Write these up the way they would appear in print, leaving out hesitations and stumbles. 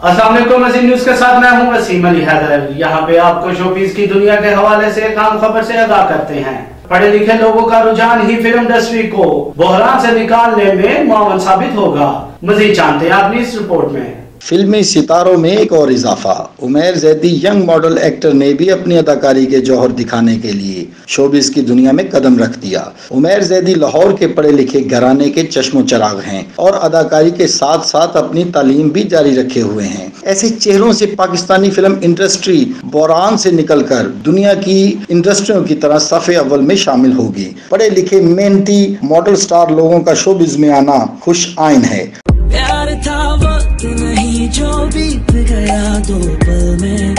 अस्सलाम वालेकुम, मज़ीद न्यूज़ के साथ मैं हूं वसीम अली हैदर। यहाँ पे आपको शोबीज की दुनिया के हवाले से एक आम खबर से आगाह करते हैं। पढ़े लिखे लोगों का रुझान ही फिल्म इंडस्ट्री को बहरान से निकालने में मुआवन साबित होगा। मज़ीद जानते हैं अपनी इस रिपोर्ट में। फिल्मी सितारों में एक और इजाफा। Umair Zaidi young model actor ने भी अपनी अदाकारी के जौहर दिखाने के लिए शोबिस की दुनिया में कदम रख दिया। उमैर जैदी लाहौर के पढ़े लिखे घराने के चश्मो चराग हैं और अदाकारी के साथ साथ अपनी तालीम भी जारी रखे हुए हैं। ऐसे चेहरों से पाकिस्तानी फिल्म इंडस्ट्री बहरान से निकलकर दुनिया की इंडस्ट्रियों की तरह सफ़े अव्वल में शामिल होगी। पढ़े लिखे मेहनती मॉडल स्टार लोगों का शोबिस में आना खुश आइन है। प्यार था वक्त नहीं जो बीत गया दो पल में,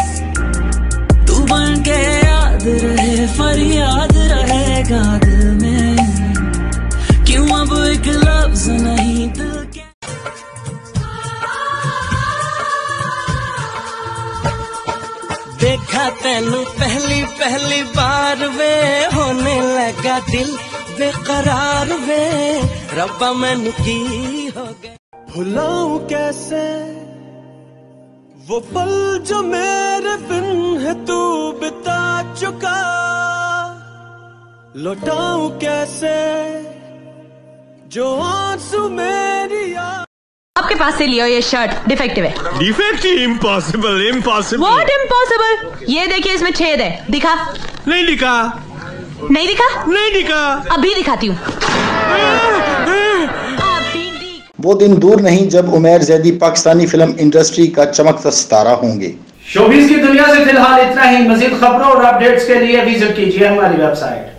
तू बन के याद रहे फरियाद रहेगा दिल में, क्यों अब एक लफ्ज नहीं दिल के। देखा तेनू पहली बार वे होने लगा दिल बेकरार वे, रब्बा मैनू की हो गया। भुलाऊं कैसे वो पल जो मेरे बिन है तू बिता चुका, लौटाऊं कैसे जो आंसू मेरी आपके पास से लियो ये शर्ट डिफेक्टिव है। Defective? Impossible impossible. What impossible? ये देखिए इसमें छेद है, दिखा। नहीं दिखा। नहीं दिखा? नहीं दिखा। अभी दिखाती हूँ। वो दिन दूर नहीं जब उमैर जैदी पाकिस्तानी फिल्म इंडस्ट्री का चमकता सितारा होंगे। शोबिस की दुनिया से फिलहाल इतना ही। मजीद खबरों और अपडेट्स के लिए विजिट कीजिए हमारी वेबसाइट।